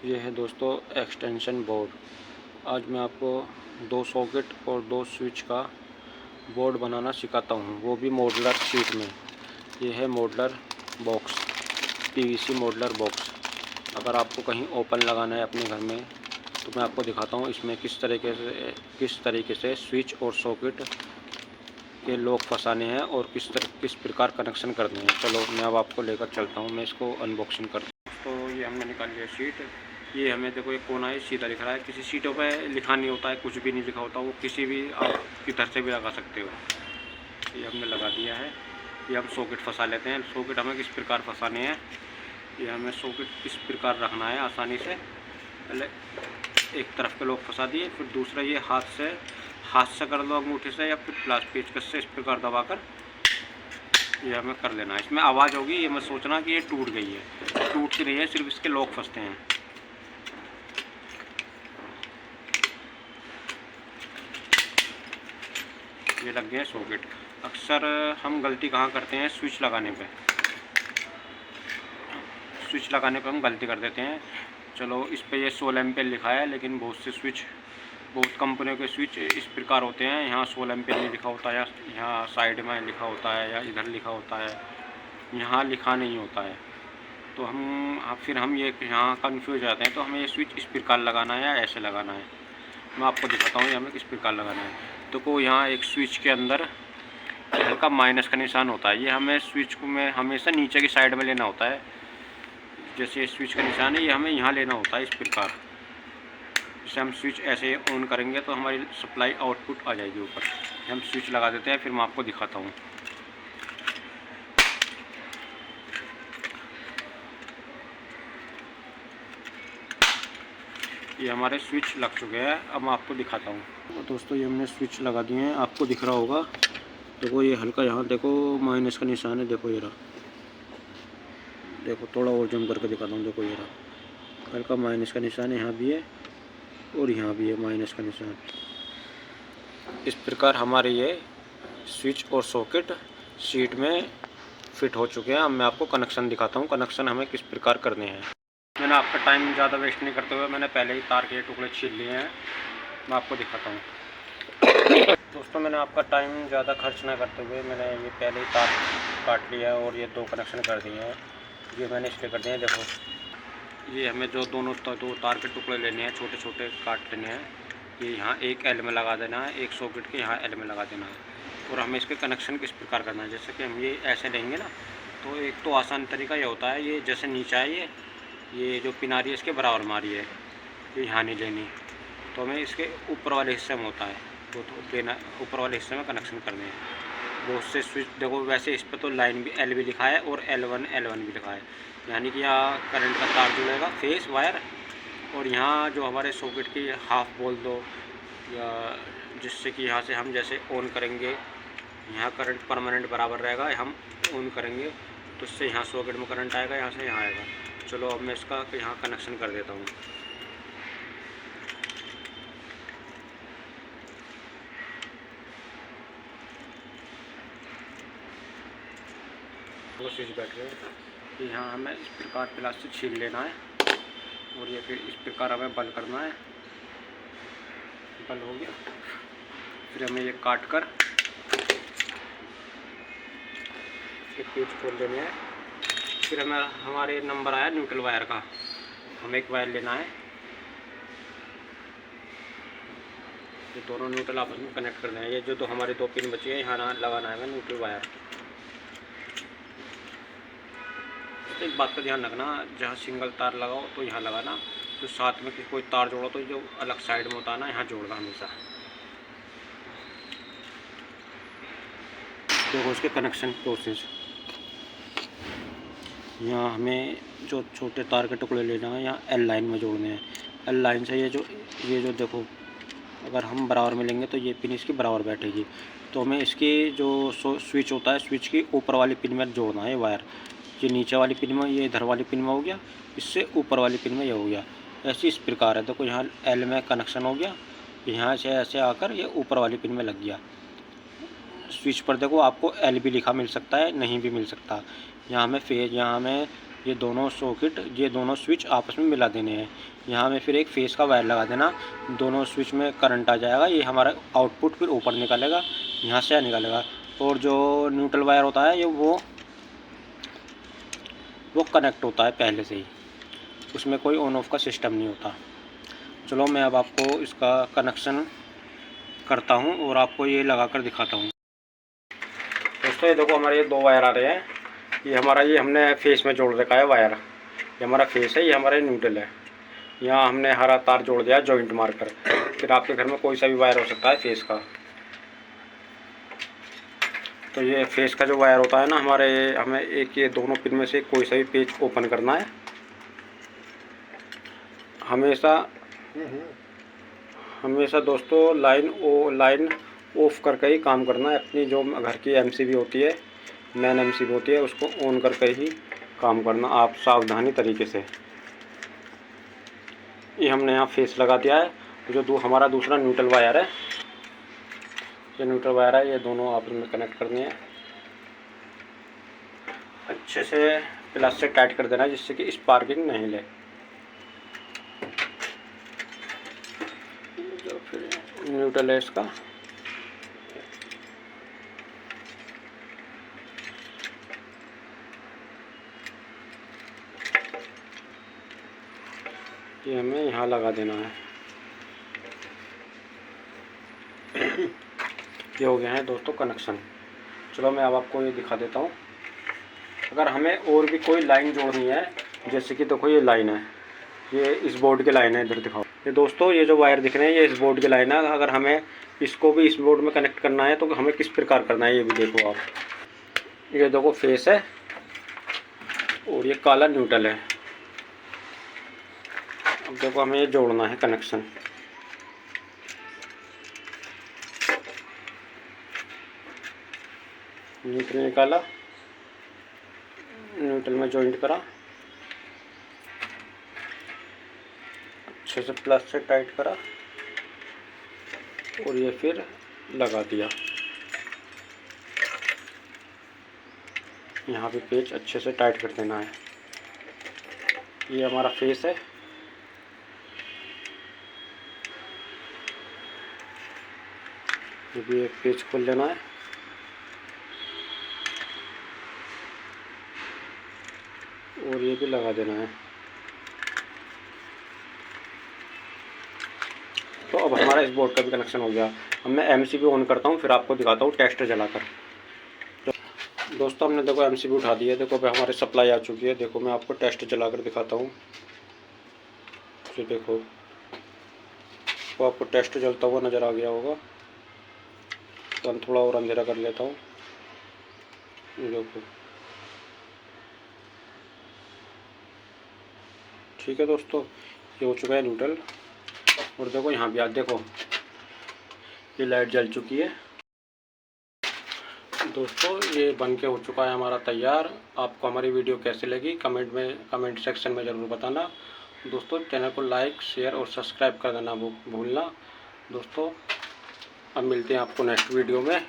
ये है दोस्तों एक्सटेंशन बोर्ड। आज मैं आपको 2 सॉकेट और 2 स्विच का बोर्ड बनाना सिखाता हूँ, वो भी मॉड्यूलर शीट में। ये है modular box, PVC modular box. अगर आपको कहीं ओपन लगाना है अपने घर में तो मैं आपको दिखाता हूँ इसमें किस तरीके से स्विच और सॉकेट के लॉक फंसाने हैं और किस प्रकार कनेक्शन करने हैं। चलो मैं अब आपको लेकर चलता हूँ, मैं इसको अनबॉक्सिंग करता हूँ। तो ये हमने निकाल लिया शीट। ये हमें देखो एक कोना है सीधा लिख रहा है, किसी सीटों पे लिखा नहीं होता है, कुछ भी नहीं लिखा होता, वो किसी भी आप किधर से भी लगा सकते हो। ये हमने लगा दिया है। ये हम सॉकेट फंसा लेते हैं। सॉकेट हमें किस प्रकार फंसाने हैं, ये हमें सॉकेट किस प्रकार रखना है आसानी से। पहले एक तरफ के लॉक फंसा दिए, फिर दूसरा ये हाथ से कर लो अंगूठे से या फिर पेचकस से इस प्रकार दबाकर ये हमें कर लेना है। इसमें आवाज़ होगी, ये मत सोचना कि ये टूट गई है, टूटती नहीं है, सिर्फ इसके लॉक फंसते हैं। ये लग गए सॉकेट। अक्सर हम गलती कहाँ करते हैं, स्विच लगाने पे हम गलती कर देते हैं। चलो इस पे ये 16 एम्पियर लिखा है, लेकिन बहुत कंपनियों के स्विच इस प्रकार होते हैं, यहाँ 16 एम्पियर नहीं लिखा होता है, यहाँ साइड में लिखा होता है या इधर लिखा होता है, यहाँ लिखा नहीं होता है। तो फिर हम ये यहाँ कन्फ्यूज हो जाते हैं। तो हमें ये स्विच इस प्रकार लगाना है या ऐसे लगाना है, मैं आपको दिखाता हूँ ये हमें किस प्रकार लगाना है। तो यहाँ एक स्विच के अंदर हल्का माइनस का निशान होता है, ये हमें स्विच को में हमेशा नीचे की साइड में लेना होता है। जैसे ये स्विच का निशान है, ये हमें यहाँ लेना होता है इस प्रकार। जैसे हम स्विच ऐसे ऑन करेंगे तो हमारी सप्लाई आउटपुट आ जाएगी ऊपर। हम स्विच लगा देते हैं, फिर मैं आपको दिखाता हूँ। ये हमारे स्विच लग चुके हैं, अब मैं आपको दिखाता हूँ। दोस्तों ये हमने स्विच लगा दिए हैं, आपको दिख रहा होगा। देखो ये हल्का यहाँ देखो माइनस का निशान है, देखो ये रहा, देखो थोड़ा और जम करके दिखाता हूँ। देखो ये रहा हल्का माइनस का निशान है, यहाँ भी है और यहाँ भी है माइनस का निशान। इस प्रकार हमारे ये स्विच और सॉकेट शीट में फिट हो चुके हैं। अब मैं आपको कनेक्शन दिखाता हूँ, कनेक्शन हमें किस प्रकार करने हैं। मैंने आपका टाइम ज़्यादा वेस्ट नहीं करते हुए मैंने पहले ही तार के टुकड़े छील लिए हैं, मैं आपको दिखाता हूँ। दोस्तों मैंने आपका टाइम ज़्यादा खर्च ना करते हुए मैंने ये पहले ही तार काट लिया है और ये 2 कनेक्शन कर दिए हैं। ये मैंने इसलिए कर दिए हैं, देखो ये हमें जो दो तार के टुकड़े लेने हैं, छोटे छोटे काट लेने हैं। ये यहाँ एक एल में लगा देना है, एक सॉकेट के यहाँ एल में लगा देना है। और हमें इसके कनेक्शन किस प्रकार करना है, जैसे कि हम ये ऐसे लेंगे ना, तो एक तो आसान तरीका ये होता है, ये जैसे नीचे है ये जो पिन आ रही है इसके बराबर मारी है, ये यहाँ नहीं लेनी। तो हमें इसके ऊपर वाले हिस्से में होता है, तो लेना ऊपर वाले हिस्से में कनेक्शन करने हैं। बहुत से स्विच देखो, वैसे इस पर तो लाइन भी एल भी लिखा है और L1 भी लिखा है, यानी कि यहाँ करंट का तार जुड़ेगा, फेस वायर। और यहाँ जो हमारे सॉकेट की हाफ बोल दो, या जिससे कि यहाँ से हम जैसे ऑन करेंगे, यहाँ करंट परमानेंट बराबर रहेगा, हम ऑन करेंगे तो इससे यहाँ सॉकेट में करंट आएगा, यहाँ से यहाँ आएगा। चलो अब मैं इसका यहाँ कनेक्शन कर देता हूँ। वो स्विच बैठ गए। यहाँ हमें इस प्रकार प्लास्टिक छील लेना है और ये फिर इस प्रकार हमें बंद करना है। बंद हो गया, फिर हमें ये काट कर एक पेज खोल लेने हैं। फिर हमें हमारे नंबर आया न्यूट्रल वायर का, हमें एक वायर लेना है, ये दोनों न्यूट्रल आपस में कनेक्ट करना है। ये जो हमारे 2 पिन बची है, यहाँ लगाना है न्यूट्रल वायर। तो एक बात का ध्यान रखना, जहाँ सिंगल तार लगाओ तो यहाँ लगाना, तो साथ में कोई तार जोड़ो तो जो अलग साइड में होता है ना, यहाँ जोड़ना हमेशा। देखो इसके कनेक्शन प्रोसेस, यहाँ हमें जो छोटे तार के टुकड़े लेना है, यहाँ एल लाइन में जोड़ने हैं। एल लाइन से ये जो देखो, अगर हम बराबर में लेंगे तो ये पिन इसकी बराबर बैठेगी। तो हमें इसकी जो स्विच होता है, स्विच की ऊपर वाली पिन में जोड़ना है वायर। ये नीचे वाली पिन में, ये इधर वाली पिन में हो गया, इससे ऊपर वाली पिन में ये हो गया। ऐसी इस प्रकार है, देखो यहाँ एल में कनेक्शन हो गया, यहाँ से ऐसे आकर ये ऊपर वाली पिन में लग गया। स्विच पर देखो आपको एल भी लिखा मिल सकता है, नहीं भी मिल सकता। यहाँ हमें ये दोनों सॉकेट, ये दोनों स्विच आपस में मिला देने हैं। यहाँ में फिर एक फेस का वायर लगा देना, दोनों स्विच में करंट आ जाएगा, ये हमारा आउटपुट फिर ऊपर निकालेगा, यहाँ से निकालेगा। और जो न्यूट्रल वायर होता है ये वो कनेक्ट होता है पहले से ही, उसमें कोई ऑन ऑफ का सिस्टम नहीं होता। चलो मैं अब आपको इसका कनेक्शन करता हूँ और आपको ये लगा कर दिखाता हूँ। दोस्तों ये देखो हमारे ये दो वायर आ रहे हैं, ये हमने फेस में जोड़ रखा है वायर, ये हमारा फेस है, ये हमारा न्यूट्रल है। यहाँ हमने हरा तार जोड़ दिया जॉइंट मारकर। फिर आपके घर में कोई सा भी वायर हो सकता है फेस का। तो ये फेस का जो वायर होता है ना हमें एक ये दोनों पिन में से कोई सा भी पेज ओपन करना है। हमेशा दोस्तों लाइन ऑफ करके ही काम करना है। अपनी जो घर की एमसीबी होती है, मेन एमसीबी होती है, उसको ऑन करके ही काम करना आप सावधानी तरीके से। ये हमने यहाँ फेस लगा दिया है। जो हमारा दूसरा न्यूट्रल वायर है, ये न्यूट्रल वायर है, ये दोनों आपस में कनेक्ट करने हैं। अच्छे से प्लस से टाइट कर देना है जिससे कि स्पार्किंग नहीं ले। जो फिर न्यूट्रल है इसका, ये हमें यहाँ लगा देना है। ये हो गया है दोस्तों कनेक्शन। चलो मैं अब आपको ये दिखा देता हूँ। अगर हमें और भी कोई लाइन जोड़नी है, जैसे कि देखो ये लाइन है, ये इस बोर्ड की लाइन है, इधर दिखाओ। ये दोस्तों ये जो वायर दिख रहे हैं ये इस बोर्ड की लाइन है। अगर हमें इसको भी इस बोर्ड में कनेक्ट करना है तो हमें किस प्रकार करना है ये भी देखो आप। ये देखो फेस है और ये काला न्यूट्रल है। अब देखो हमें ये जोड़ना है कनेक्शन। न्यूट्रल निकाला, न्यूट्रल में जॉइंट करा, अच्छे से प्लस से टाइट करा और ये फिर लगा दिया। यहाँ पे पेच अच्छे से टाइट कर देना है। ये हमारा फेस है। ये भी एक पेच खोल लेना है। और ये भी लगा देना है। तो अब हमारा इस बोर्ड का भी कनेक्शन हो गया। अब मैं एमसीबी ऑन करता हूँ, फिर आपको दिखाता हूँ टेस्टर जलाकर। तो दोस्तों हमने देखो एमसीबी उठा दी है। देखो अब हमारी सप्लाई आ चुकी है। देखो मैं आपको टेस्ट जलाकर दिखाता हूँ। तो देखो तो आपको टेस्ट जलता हुआ नज़र आ गया होगा। तो हम थोड़ा और अंधेरा कर लेता हूँ। देखो ठीक है दोस्तों, ये हो चुका है न्यूट्रल। और देखो यहाँ भी आप देखो ये लाइट जल चुकी है। दोस्तों ये बन के हो चुका है हमारा तैयार। आपको हमारी वीडियो कैसी लगी कमेंट सेक्शन में ज़रूर बताना। दोस्तों चैनल को लाइक शेयर और सब्सक्राइब कर देना भूलना। दोस्तों अब मिलते हैं आपको नेक्स्ट वीडियो में।